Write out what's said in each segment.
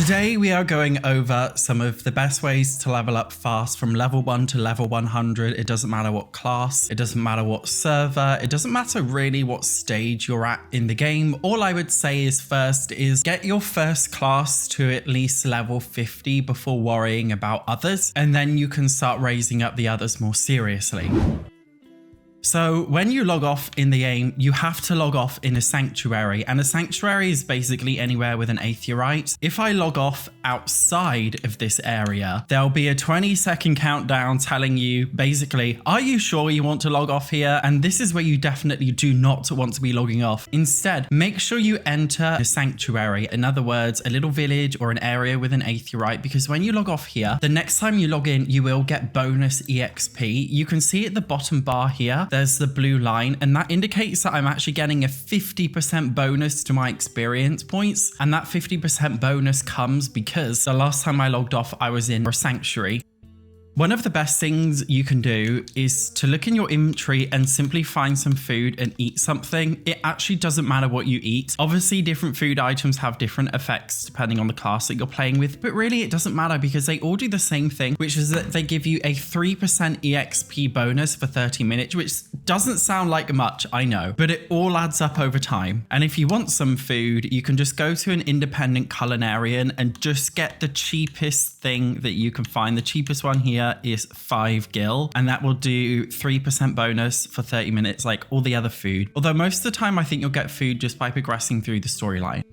Today we are going over some of the best ways to level up fast from level 1 to level 100. It doesn't matter what class, it doesn't matter what server, it doesn't matter really what stage you're at in the game. All I would say is first is get your first class to at least level 50 before worrying about others, and then you can start raising up the others more seriously. So when you log off in the game, you have to log off in a sanctuary, and a sanctuary is basically anywhere with an aetheryte. If I log off outside of this area, there'll be a 20-second countdown telling you basically, are you sure you want to log off here? And this is where you definitely do not want to be logging off. Instead, make sure you enter a sanctuary. In other words, a little village or an area with an aetheryte, because when you log off here, the next time you log in, you will get bonus EXP. You can see at the bottom bar here, there's the blue line, and that indicates that I'm actually getting a 50% bonus to my experience points. And that 50% bonus comes because the last time I logged off, I was in a sanctuary. One of the best things you can do is to look in your inventory and simply find some food and eat something. It actually doesn't matter what you eat. Obviously, different food items have different effects depending on the class that you're playing with, but really it doesn't matter because they all do the same thing, which is that they give you a 3% EXP bonus for 30 minutes, which doesn't sound like much, I know, but it all adds up over time. And if you want some food, you can just go to an independent culinarian and just get the cheapest thing that you can find. The cheapest one here is 5 gil, and that will do 3% bonus for 30 minutes like all the other food. Although most of the time I think you'll get food just by progressing through the storyline.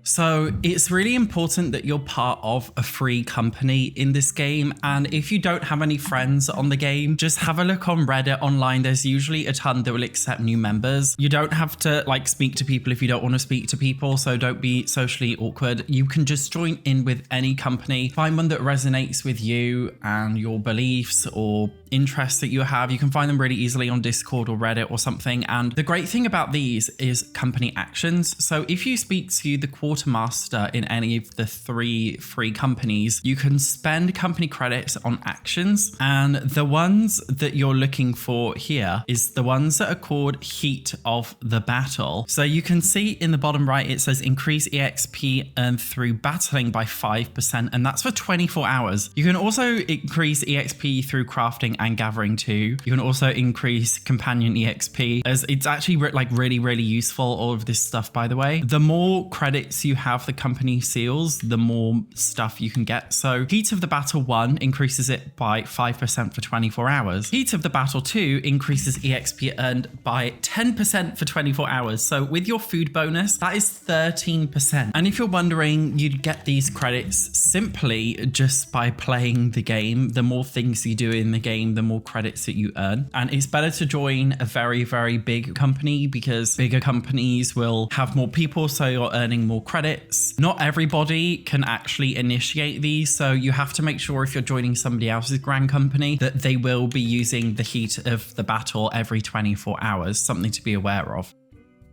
So it's really important that you're part of a free company in this game. And if you don't have any friends on the game, just have a look on Reddit online. There's usually a ton that will accept new members. You don't have to speak to people if you don't want to speak to people. So don't be socially awkward. You can just join in with any company. Find one that resonates with you and your beliefs or interests that you have. You can find them really easily on Discord or Reddit or something. And the great thing about these is company actions. So if you speak to the quartermaster in any of the 3 free companies, you can spend company credits on actions. And the ones that you're looking for here is the ones that are called Heat of the Battle. So you can see in the bottom right, it says increase EXP earned through battling by 5%. And that's for 24 hours. You can also increase EXP through crafting and gathering too. You can also increase companion EXP, as it's actually really useful, all of this stuff, by the way. The more credits you have the company seals, the more stuff you can get. So Heat of the Battle 1 increases it by 5% for 24 hours. Heat of the Battle 2 increases EXP earned by 10% for 24 hours. So with your food bonus, that is 13%. And if you're wondering, you'd get these credits simply just by playing the game. The more things you do in the game, the more credits that you earn. And it's better to join a very big company because bigger companies will have more people, so you're earning more credits. Not everybody can actually initiate these, so you have to make sure if you're joining somebody else's grand company that they will be using the Heat of the Battle every 24 hours, something to be aware of.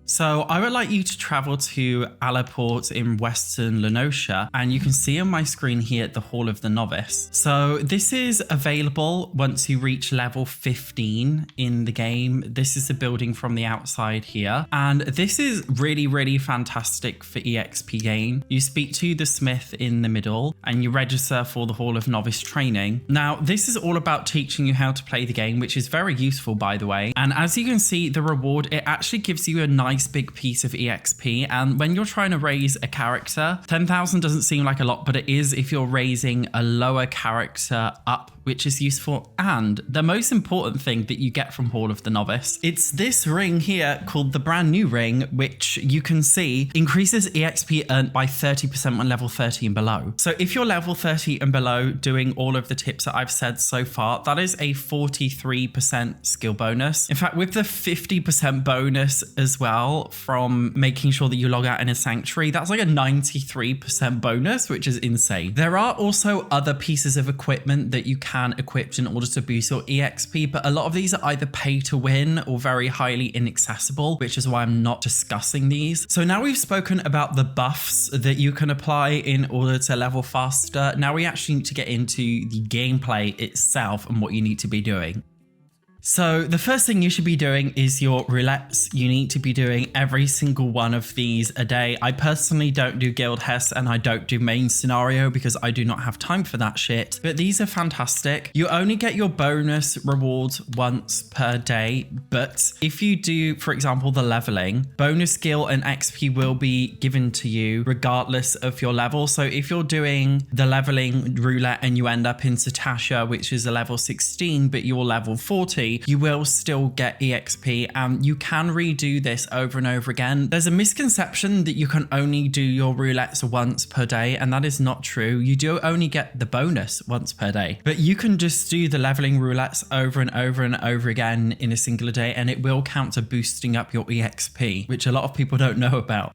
So I would like you to travel to Alaport in Western Lenosha, and you can see on my screen here the Hall of the Novice. So this is available once you reach level 15 in the game. This is the building from the outside here. And this is really fantastic for EXP gain. You speak to the smith in the middle and you register for the Hall of Novice training. Now, this is all about teaching you how to play the game, which is very useful, by the way. And as you can see, the reward, it actually gives you a nice big piece of EXP. And when you're trying to raise a character, 10,000 doesn't seem like a lot, but it is if you're raising a lower character up, which is useful. And the most important thing that you get from Hall of the Novice, it's this ring here called the brand new ring, which you can see increases EXP earned by 30% when level 30 and below. So if you're level 30 and below doing all of the tips that I've said so far, that is a 43% skill bonus. In fact, with the 50% bonus as well from making sure that you log out in a sanctuary, that's like a 93% bonus, which is insane. There are also other pieces of equipment that you can equip in order to boost your EXP, but a lot of these are either pay to win or very highly inaccessible, which is why I'm not discussing these. So now we've spoken about the buffs that you can apply in order to level faster. Now we actually need to get into the gameplay itself and what you need to be doing. So the first thing you should be doing is your roulettes. You need to be doing every single one of these a day. I personally don't do Guild Hess and I don't do main scenario because I do not have time for that shit. But these are fantastic. You only get your bonus rewards once per day. But if you do, for example, the leveling, bonus skill and XP will be given to you regardless of your level. So if you're doing the leveling roulette and you end up in Satasha, which is a level 16, but you're level 40, you will still get EXP, and you can redo this over and over again. There's a misconception that you can only do your roulettes once per day, and that is not true. You do only get the bonus once per day, but you can just do the leveling roulettes over and over and over again in a singular day, and it will count to boosting up your EXP, which a lot of people don't know about.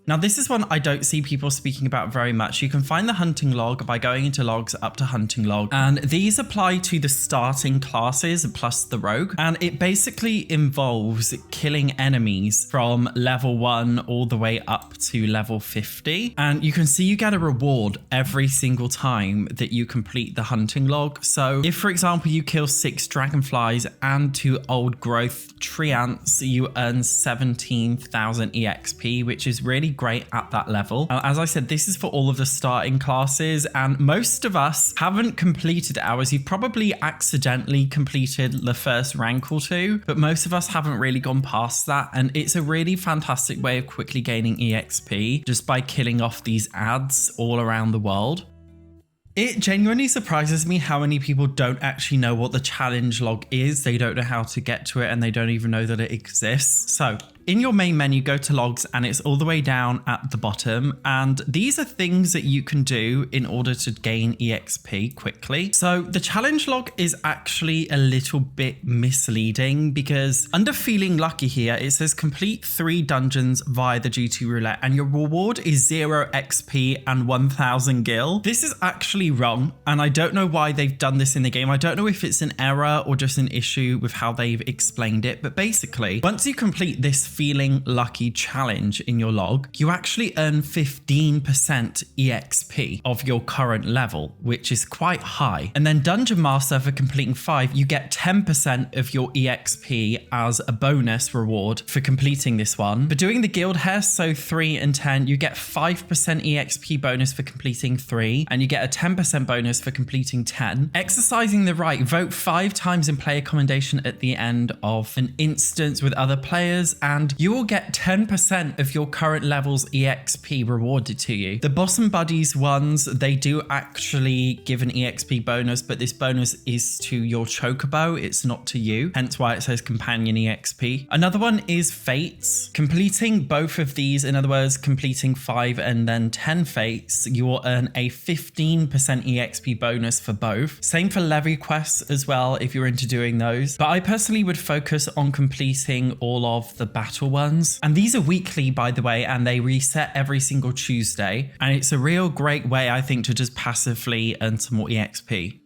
Now, this is one I don't see people speaking about very much. You can find the hunting log by going into logs up to hunting log, and these apply to the starting classes plus the rogue, and it basically involves killing enemies from level 1 all the way up to level 50. And you can see you get a reward every single time that you complete the hunting log. So if, for example, you kill 6 dragonflies and 2 old growth tree ants, you earn 17,000 EXP, which is really great at that level. As I said, this is for all of the starting classes, and most of us haven't completed ours. You've probably accidentally completed the first rank or 2, but most of us haven't really gone past that, and it's a really fantastic way of quickly gaining EXP just by killing off these ads all around the world. It genuinely surprises me how many people don't actually know what the challenge log is. They don't know how to get to it, and they don't even know that it exists. So in your main menu, go to logs, and it's all the way down at the bottom. And these are things that you can do in order to gain EXP quickly. So the challenge log is actually a little bit misleading because under feeling lucky here, it says complete 3 dungeons via the GT roulette and your reward is 0 XP and 1000 gil. This is actually wrong, and I don't know why they've done this in the game. I don't know if it's an error or just an issue with how they've explained it, but basically once you complete this feeling lucky challenge in your log, you actually earn 15% EXP of your current level, which is quite high. And then Dungeon Master, for completing 5, you get 10% of your EXP as a bonus reward for completing this one. But doing the Guild Hess, so 3 and 10, you get 5% EXP bonus for completing 3, and you get a 10% bonus for completing 10. Exercising the right, vote 5 times in player commendation at the end of an instance with other players, and you will get 10% of your current level's EXP rewarded to you. The Bosom Buddies ones, they do actually give an EXP bonus, but this bonus is to your Chocobo, it's not to you, hence why it says companion EXP. Another one is Fates. Completing both of these, in other words, completing 5 and then 10 Fates, you will earn a 15% EXP bonus for both. Same for Levy quests as well, if you're into doing those. But I personally would focus on completing all of the battle ones, and these are weekly, by the way, and they reset every single Tuesday, and it's a real great way, I think, to just passively earn some more EXP.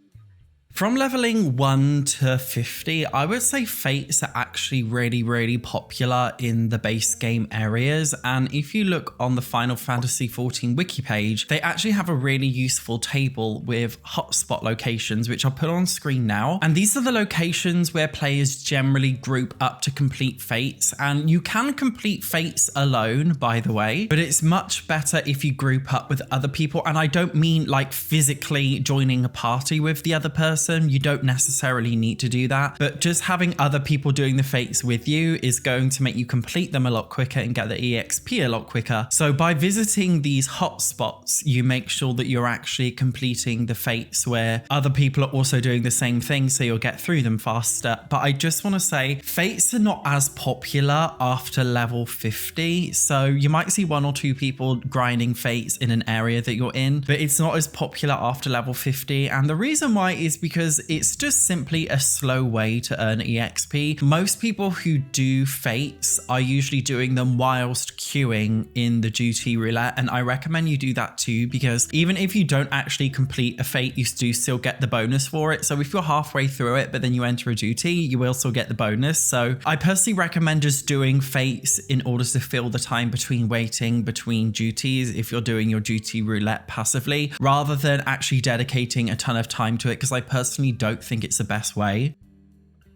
From leveling 1 to 50, I would say Fates are actually really popular in the base game areas. And if you look on the Final Fantasy XIV wiki page, they actually have a really useful table with hotspot locations, which I'll put on screen now. And these are the locations where players generally group up to complete Fates. And you can complete Fates alone, by the way, but it's much better if you group up with other people. And I don't mean like physically joining a party with the other person. You don't necessarily need to do that, but just having other people doing the Fates with you is going to make you complete them a lot quicker and get the EXP a lot quicker. So by visiting these hotspots, you make sure that you're actually completing the Fates where other people are also doing the same thing, so you'll get through them faster. But I just want to say Fates are not as popular after level 50, so you might see 1 or 2 people grinding Fates in an area that you're in, but it's not as popular after level 50. And the reason why is because it's just simply a slow way to earn EXP. Most people who do Fates are usually doing them whilst queuing in the duty roulette, and I recommend you do that too, because even if you don't actually complete a Fate, you do still get the bonus for it. So if you're halfway through it, but then you enter a duty, you will still get the bonus. So I personally recommend just doing Fates in order to fill the time between waiting between duties if you're doing your duty roulette passively, rather than actually dedicating a ton of time to it, because I personally don't think it's the best way.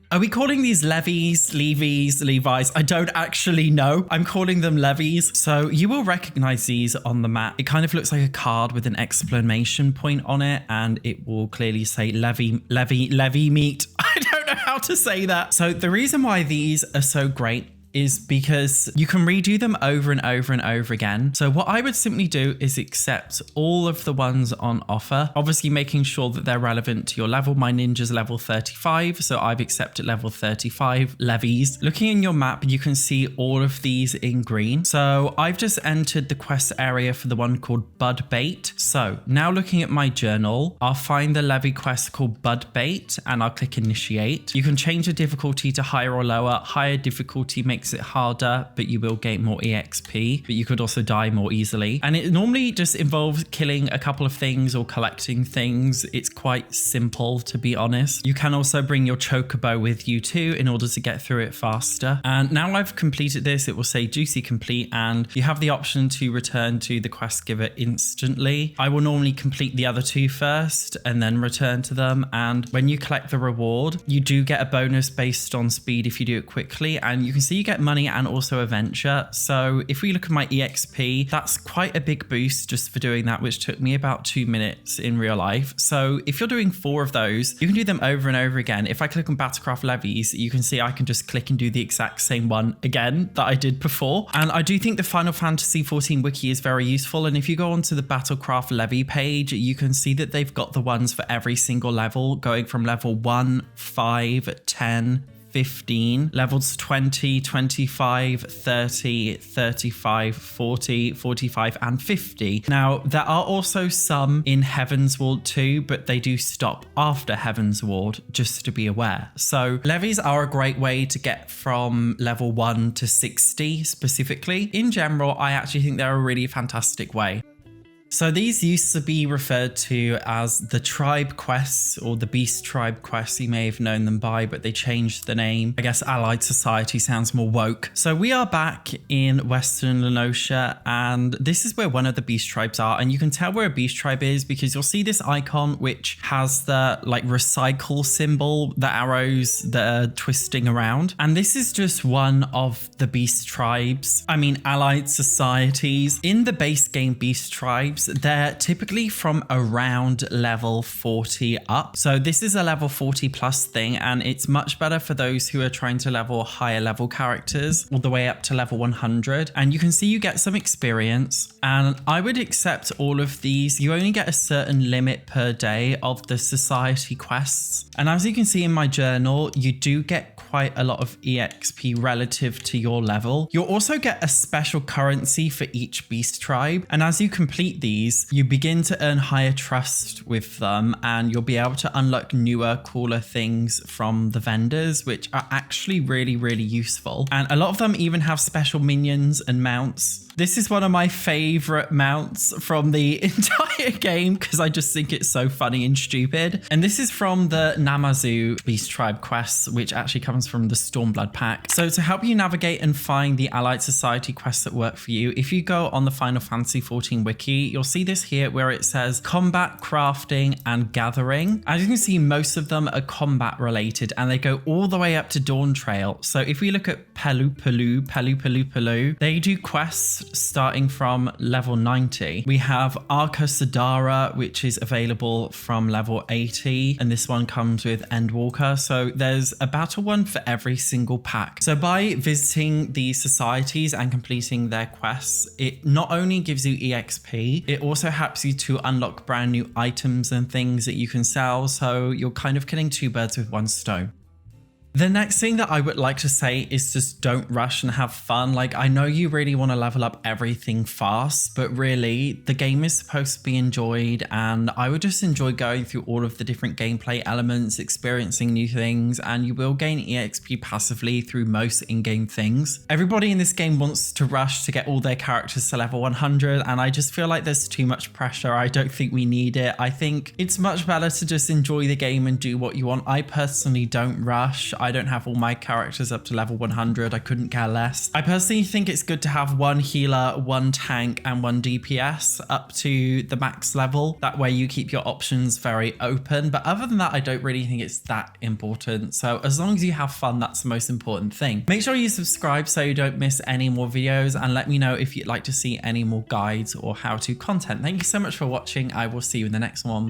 Are we calling these levies, levies, levi's? I don't actually know. I'm calling them levies. So you will recognize these on the map. It kind of looks like a card with an exclamation point on it, and it will clearly say levy, levy, levy meat. I don't know how to say that. So the reason why these are so great is because you can redo them over and over and over again. So what I would simply do is accept all of the ones on offer, obviously making sure that they're relevant to your level. My ninja's level 35, so I've accepted level 35 levies. Looking in your map, you can see all of these in green. So I've just entered the quest area for the one called Bud Bait. So now looking at my journal, I'll find the levy quest called Bud Bait and I'll click initiate. You can change the difficulty to higher or lower. Higher difficulty makes it harder, but you will gain more EXP, but you could also die more easily. And it normally just involves killing a couple of things or collecting things. It's quite simple, to be honest. You can also bring your chocobo with you too in order to get through it faster. And now I've completed this, it will say juicy complete, and you have the option to return to the quest giver instantly. I will normally complete the other two first and then return to them. And when you collect the reward, you do get a bonus based on speed if you do it quickly. And you can see you get money and also a venture. So if we look at my EXP, that's quite a big boost just for doing that, which took me about 2 minutes in real life. So if you're doing 4 of those, you can do them over and over again. If I click on Battlecraft levies, you can see I can just click and do the exact same one again that I did before. And I do think the Final Fantasy XIV wiki is very useful. And if you go onto the Battlecraft levy page, you can see that they've got the ones for every single level, going from level 1, 5, 10, 15, levels 20, 25, 30, 35, 40, 45, and 50. Now, there are also some in Heaven's Ward too, but they do stop after Heaven's Ward, just to be aware. So levies are a great way to get from level 1 to 60 specifically. In general, I actually think they're a really fantastic way. So these used to be referred to as the tribe quests or the beast tribe quests, you may have known them by, but they changed the name. I guess Allied Society sounds more woke. So we are back in Western Lenosha, and this is where one of the beast tribes are. And you can tell where a beast tribe is because you'll see this icon, which has the like recycle symbol, the arrows that are twisting around. And this is just one of the beast tribes. I mean, Allied Societies. In the base game beast tribes, they're typically from around level 40 up. So this is a level 40 plus thing, and it's much better for those who are trying to level higher level characters all the way up to level 100. And you can see you get some experience, and I would accept all of these. You only get a certain limit per day of the society quests. And as you can see in my journal, you do get quite a lot of EXP relative to your level. You'll also get a special currency for each beast tribe. And as you complete these, you begin to earn higher trust with them, and you'll be able to unlock newer, cooler things from the vendors, which are actually really, really useful. And a lot of them even have special minions and mounts. This is one of my favorite mounts from the entire game because I just think it's so funny and stupid. And this is from the Namazu Beast Tribe quests, which actually comes from the Stormblood pack. So to help you navigate and find the Allied Society quests that work for you, if you go on the Final Fantasy XIV wiki, you'll see this here where it says combat, crafting, and gathering. As you can see, most of them are combat related and they go all the way up to Dawn Trail. So if we look at Pelu, they do quests starting from level 90. We have Arca Sadara, which is available from level 80, and this one comes with Endwalker. So there's a battle one for every single pack. So by visiting these societies and completing their quests, it not only gives you EXP, it also helps you to unlock brand new items and things that you can sell. So you're kind of killing 2 birds with 1 stone. The next thing that I would like to say is just don't rush and have fun. Like, I know you really want to level up everything fast, but really the game is supposed to be enjoyed, and I would just enjoy going through all of the different gameplay elements, experiencing new things, and you will gain EXP passively through most in-game things. Everybody in this game wants to rush to get all their characters to level 100, and I just feel like there's too much pressure. I don't think we need it. I think it's much better to just enjoy the game and do what you want. I personally don't rush. I don't have all my characters up to level 100. I couldn't care less. I personally think it's good to have one healer, one tank, and one DPS up to the max level. That way you keep your options very open. But other than that, I don't really think it's that important. So as long as you have fun, that's the most important thing. Make sure you subscribe so you don't miss any more videos, and let me know if you'd like to see any more guides or how-to content. Thank you so much for watching. I will see you in the next one.